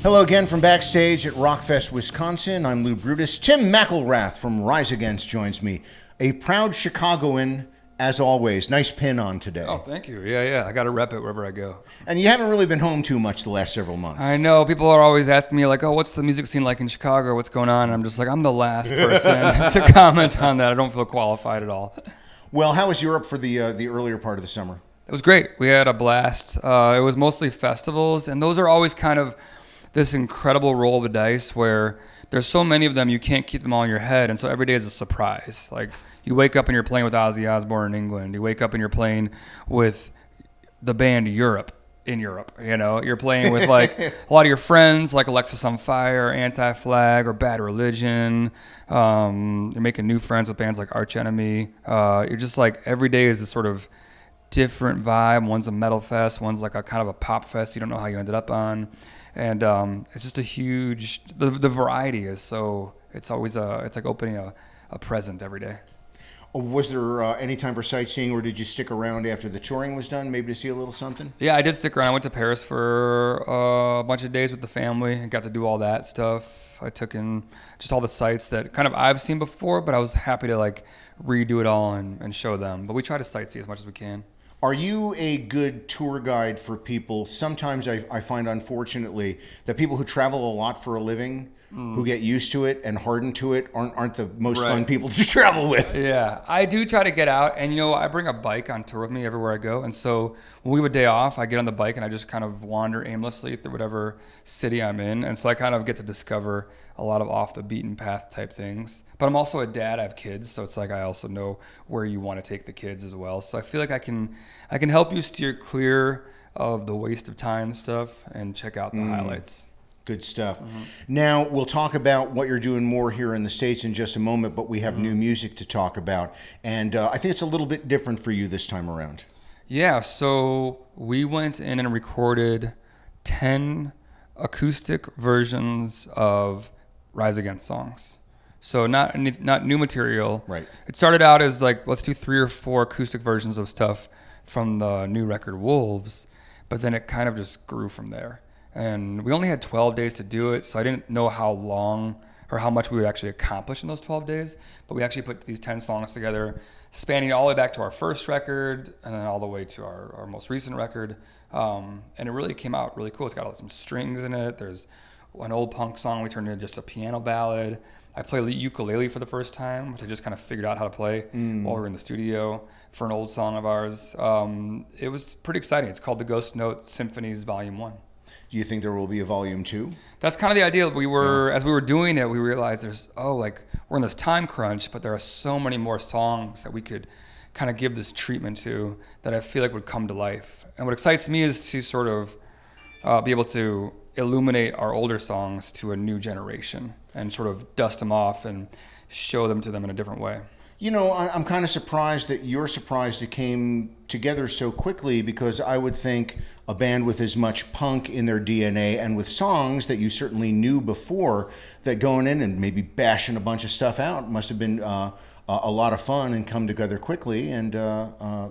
Hello again from backstage at Rockfest, Wisconsin. I'm Lou Brutus. Tim MCILRATH from Rise Against joins me. A proud Chicagoan, as always. Nice pin on today. Oh, thank you. Yeah. I got to rep it wherever I go. And you haven't really been home too much the last several months. I know. People are always asking me, like, oh, what's the music scene like in Chicago? What's going on? And I'm just like, I'm the last person to comment on that. I don't feel qualified at all. Well, how was Europe for the earlier part of the summer? It was great. We had a blast. It was mostly festivals, and those are always kind of this incredible roll of the dice where there's so many of them you can't keep them all in your head, and so every day is a surprise. Like, you wake up and you're playing with Ozzy Osbourne in England. You wake up and you're playing with the band Europe in Europe. You know, you're playing with like a lot of your friends, like Alexis on Fire, or Anti-Flag, or Bad Religion. You're making new friends with bands like Arch Enemy. You're just like, every day is this sort of different vibe. One's a metal fest, one's like a kind of a pop fest you don't know how you ended up on. And it's just a huge, the variety is so, it's always it's like opening a present every day. Was there any time for sightseeing, or did you stick around after the touring was done, maybe to see a little something? Yeah, I did stick around. I went to Paris for a bunch of days with the family and got to do all that stuff. I took in just all the sites that kind of I've seen before, but I was happy to like redo it all and show them. But we try to sightsee as much as we can. Are you a good tour guide for people? Sometimes I find, unfortunately, that people who travel a lot for a living, who get used to it and harden to it, aren't the most fun people to travel with. Yeah, I do try to get out, and I bring a bike on tour with me everywhere I go, and so when we have a day off, I get on the bike and I just kind of wander aimlessly through whatever city I'm in, and so I kind of get to discover a lot of off the beaten path type things. But I'm also a dad, I have kids, so it's like I also know where you want to take the kids as well. So I feel like I can help you steer clear of the waste of time stuff and check out the highlights. Good stuff. Now, we'll talk about what you're doing more here in the States in just a moment, but we have new music to talk about. And I think it's a little bit different for you this time around. Yeah, so we went in and recorded 10 acoustic versions of Rise Against songs. So not new material. Right. It started out as like, let's do 3 or 4 acoustic versions of stuff from the new record Wolves, but then it kind of just grew from there. And we only had 12 days to do it, so I didn't know how long or how much we would actually accomplish in those 12 days. But we actually put these 10 songs together, spanning all the way back to our first record and then all the way to our most recent record. And it really came out really cool. It's got some strings in it. There's an old punk song we turned into just a piano ballad. I played ukulele for the first time, which I just kind of figured out how to play while we were in the studio for an old song of ours. It was pretty exciting. It's called the Ghost Note Symphonies Volume 1. Do you think there will be a volume 2? That's kind of the idea. As we were doing it, we realized we're in this time crunch, but there are so many more songs that we could kind of give this treatment to that I feel like would come to life. And what excites me is to sort of be able to illuminate our older songs to a new generation and sort of dust them off and show them to them in a different way. You know, I'm kind of surprised that you're surprised it came together so quickly, because I would think a band with as much punk in their DNA and with songs that you certainly knew before, that going in and maybe bashing a bunch of stuff out must have been a lot of fun and come together quickly, and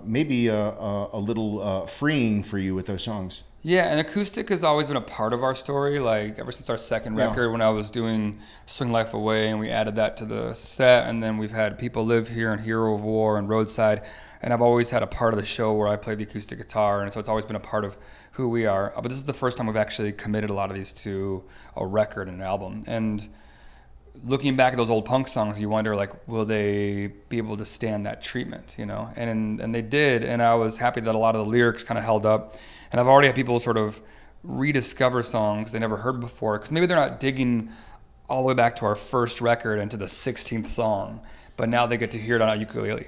maybe a little freeing for you with those songs. Yeah, and acoustic has always been a part of our story, like ever since our second record, when I was doing Swing Life Away, and we added that to the set, and then we've had People Live Here and Hero of War and Roadside, and I've always had a part of the show where I play the acoustic guitar, and so it's always been a part of who we are. But this is the first time we've actually committed a lot of these to a record and an album. And looking back at those old punk songs, you wonder, like, will they be able to stand that treatment, And they did, and I was happy that a lot of the lyrics kind of held up. And I've already had people sort of rediscover songs they never heard before, because maybe they're not digging all the way back to our first record and to the 16th song, but now they get to hear it on a ukulele.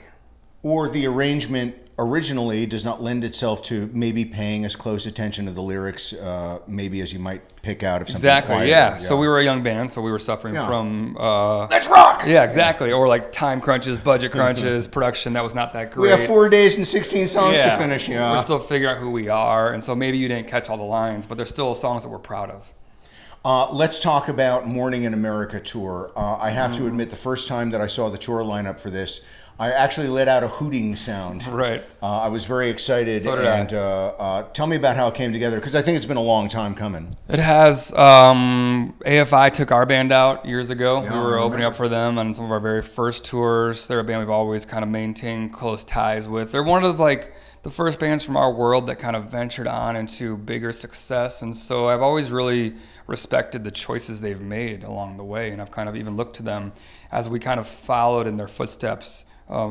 Or the arrangement originally does not lend itself to maybe paying as close attention to the lyrics, maybe as you might pick out of something quieter. Yeah. So we were a young band, so we were suffering from let's rock! Yeah, exactly. Or like time crunches, budget crunches, production that was not that great. We have 4 days and 16 songs to finish. Yeah. We're still figuring out who we are, and so maybe you didn't catch all the lines, but there's still songs that we're proud of. Let's talk about Morning in America tour. I have to admit, the first time that I saw the tour lineup for this, I actually let out a hooting sound. Right. I was very excited. So did I. Tell me about how it came together, because I think it's been a long time coming. It has. AFI took our band out years ago. Yeah, We were opening up for them on some of our very first tours. They're a band we've always kind of maintained close ties with. They're one of like the first bands from our world that kind of ventured on into bigger success. And so I've always really respected the choices they've made along the way. And I've kind of even looked to them as we kind of followed in their footsteps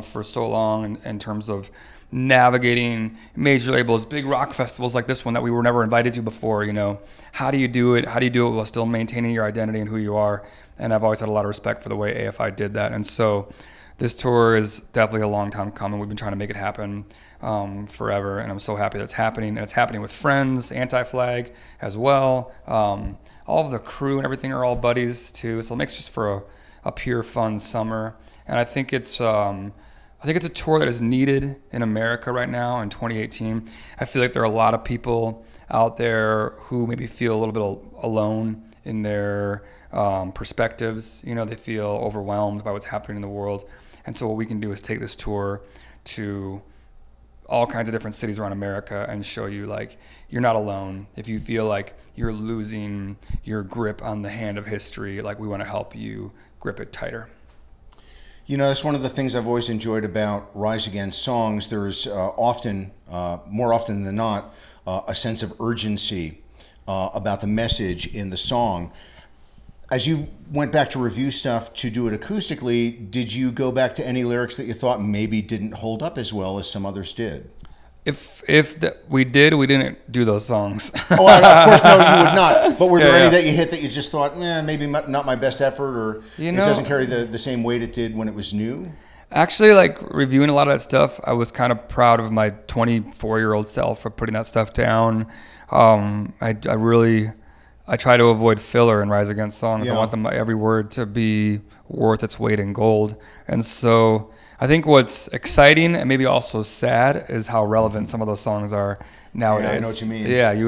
for so long in terms of navigating major labels, big rock festivals like this one that we were never invited to before. You know, how do you do it? How do you do it while still maintaining your identity and who you are? And I've always had a lot of respect for the way AFI did that. And so this tour is definitely a long time coming. We've been trying to make it happen forever, and I'm so happy that's happening. And it's happening with friends, Anti-Flag as well. All of the crew and everything are all buddies too, so it makes just for a pure fun summer. And I think it's a tour that is needed in America right now in 2018. I feel like there are a lot of people out there who maybe feel a little bit alone in their perspectives. You know, they feel overwhelmed by what's happening in the world. And so what we can do is take this tour to all kinds of different cities around America and show you, like, you're not alone. If you feel like you're losing your grip on the hand of history, like, we want to help you grip it tighter. You know, that's one of the things I've always enjoyed about Rise Against songs. There's often, more often than not, a sense of urgency about the message in the song. As you went back to review stuff to do it acoustically, did you go back to any lyrics that you thought maybe didn't hold up as well as some others did? We didn't do those songs. Oh, of course, no, you would not. But were there any that you hit that you just thought, maybe not my best effort, or it doesn't carry the same weight it did when it was new? Actually, like, reviewing a lot of that stuff, I was kind of proud of my 24-year-old self for putting that stuff down. I try to avoid filler in Rise Against songs. I want them, every word, to be worth its weight in gold. And so I think what's exciting and maybe also sad is how relevant some of those songs are nowadays. Yeah, I know what you mean. Yeah, you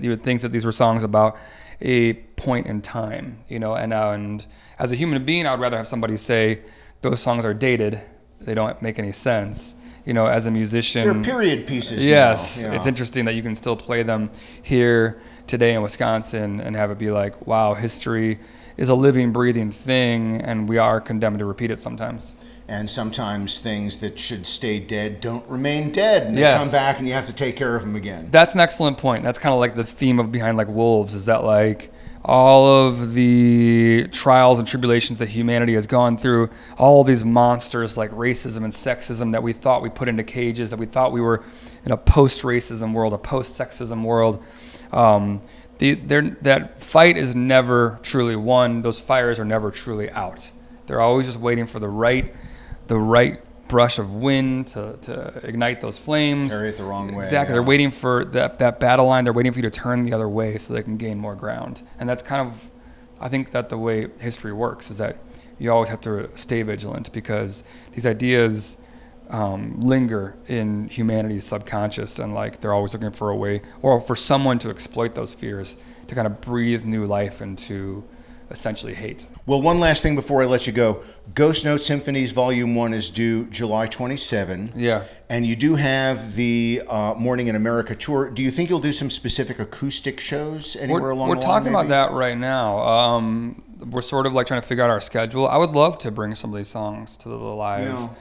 would think that these were songs about a point in time, you know. And as a human being, I would rather have somebody say those songs are dated, they don't make any sense. You know, as a musician, they're period pieces. Yes, now. Yeah. It's interesting that you can still play them here today in Wisconsin and have it be like, wow, history is a living, breathing thing, and we are condemned to repeat it sometimes. And sometimes things that should stay dead don't remain dead, and they come back, and you have to take care of them again. That's an excellent point. That's kind of like the theme of Behind Like Wolves, is that, like, all of the trials and tribulations that humanity has gone through, all these monsters like racism and sexism that we thought we put into cages, that we thought we were in a post-racism world, a post-sexism world, that fight is never truly won. Those fires are never truly out. They're always just waiting for the right brush of wind to ignite those flames. Carry it the wrong way. Exactly. Yeah. They're waiting for that battle line. They're waiting for you to turn the other way so they can gain more ground. And that's kind of, I think that the way history works is that you always have to stay vigilant, because these ideas linger in humanity's subconscious, and, like, they're always looking for a way, or for someone to exploit those fears to kind of breathe new life into essentially hate. Well, one last thing before I let you go. Ghost Note Symphonies Volume 1 is due July 27. Yeah. And you do have the Morning in America tour. Do you think you'll do some specific acoustic shows anywhere along the line? We're talking about that right now. We're sort of like trying to figure out our schedule. I would love to bring some of these songs to the live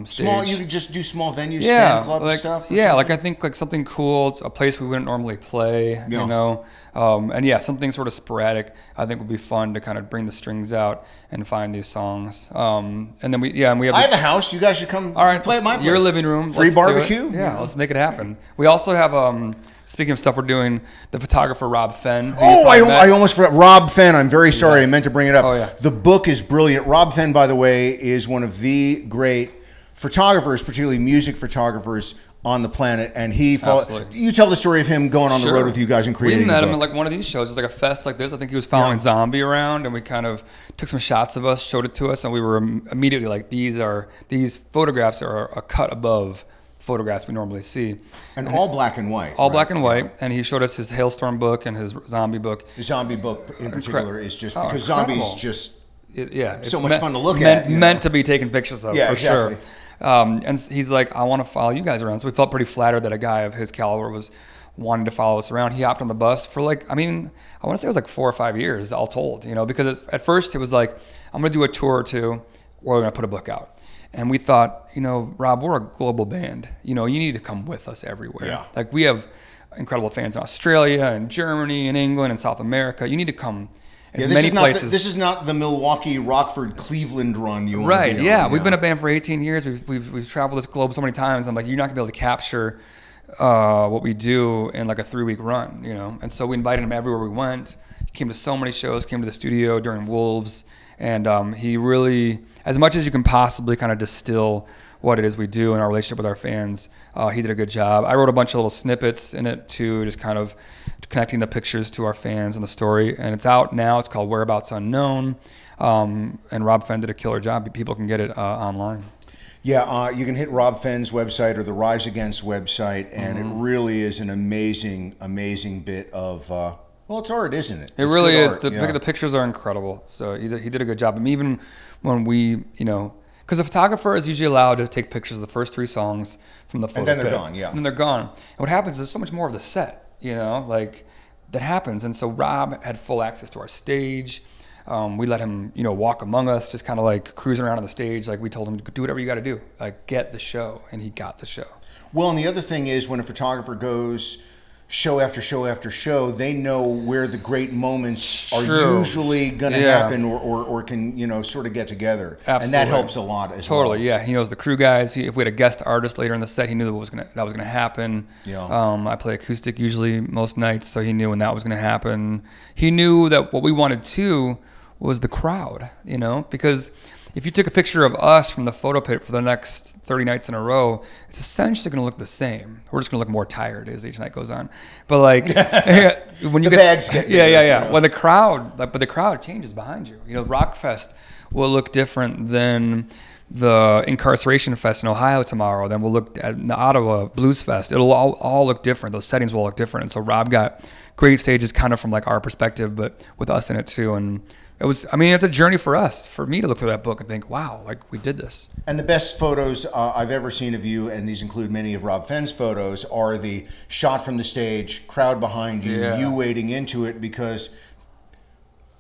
stage. Small, you could just do small venues, fan club like, stuff? Yeah, like, I think, like, something cool. It's a place we wouldn't normally play, you know. And something sort of sporadic, I think, would be fun to kind of bring the strings out and find these songs. And then we have. I have a house. You guys should come play at my place. Your living room. Free barbecue. Yeah, let's make it happen. We also have. Speaking of stuff we're doing, the photographer Rob Fenn. Oh, I almost forgot. Rob Fenn. I'm very sorry. Yes. I meant to bring it up. Oh, yeah. The book is brilliant. Rob Fenn, by the way, is one of the great photographers, particularly music photographers, on the planet. And you tell the story of him going on the road with you guys and creating. We met him at, like, one of these shows. It's like a fest like this. I think he was following Zombie around, and we kind of took some shots of us, showed it to us, and we were immediately like, these photographs are a cut above photographs we normally see. And all black and white. All black and white. And he showed us his Hailstorm book and his Zombie book. The Zombie book in particular is just, because incredible. Zombie's just it's so much fun to look at. Meant to be taken pictures of, for exactly. sure. And he's like, I want to follow you guys around. So we felt pretty flattered that a guy of his caliber was wanting to follow us around. He hopped on the bus for like, I want to say it was like 4 or 5 years all told, because at first it was like, I'm going to do a tour or two, or we're going to put a book out. And we thought, Rob, we're a global band. You need to come with us everywhere. Yeah. Like we have incredible fans in Australia and Germany and England and South America. You need to come many places. This is not the Milwaukee, Rockford, Cleveland run you want right, to be on. Yeah. We've been a band for 18 years. We've traveled this globe so many times. I'm like, you're not going to be able to capture what we do in like a 3-week run, And so we invited him everywhere we went. He came to so many shows, came to the studio during Wolves. And he really, as much as you can possibly kind of distill what it is we do in our relationship with our fans, he did a good job. I wrote a bunch of little snippets in it too, just kind of connecting the pictures to our fans and the story. And it's out now. It's called Whereabouts Unknown. And Rob Fenn did a killer job. People can get it online. Yeah, you can hit Rob Fenn's website or the Rise Against website, and it really is an amazing, amazing bit of, well, it's art, isn't it? It really is. The pictures are incredible. So he did a good job. I mean, even when we, because the photographer is usually allowed to take pictures of the first 3 songs from the photo and then they're pit. gone, yeah. And then they're gone. And what happens is there's so much more of the set, like that happens. And so Rob had full access to our stage. We let him, walk among us, just kind of like cruising around on the stage. Like we told him, do whatever you got to do, like get the show, and he got the show. Well, and the other thing is when a photographer goes show after show after show, they know where the great moments are usually going to happen or can, sort of get together. Absolutely. And that helps a lot as well. Totally, yeah. He knows the crew guys. If we had a guest artist later in the set, he knew that was gonna happen. Yeah. I play acoustic usually most nights, so he knew when that was going to happen. He knew that what we wanted too was the crowd, because if you took a picture of us from the photo pit for the next 30 nights in a row, it's essentially going to look the same. We're just going to look more tired as each night goes on. But like when you bags get when the crowd changes behind you. Rockfest will look different than the Incarceration Fest in Ohio tomorrow. Then we'll look at the Ottawa Blues Fest. It'll all look different. Those settings will all look different. And so Rob got great stages kind of from like our perspective, but with us in it too. And it's a journey for me to look through that book and think, wow, like we did this. And the best photos I've ever seen of you, and these include many of Rob Fenn's photos, are the shot from the stage, crowd behind you, you wading into it, because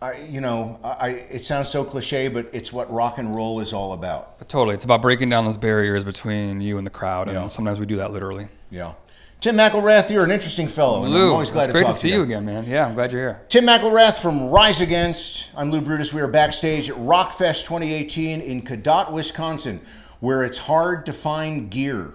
it sounds so cliche, but it's what rock and roll is all about. Totally. It's about breaking down those barriers between you and the crowd, and sometimes we do that literally. Yeah. Tim McIlrath, you're an interesting fellow. Lou, I'm always glad to talk to you. It's great to see you again, man. Yeah, I'm glad you're here. Tim McIlrath from Rise Against. I'm Lou Brutus. We are backstage at Rockfest 2018 in Cadott, Wisconsin, where it's hard to find gear.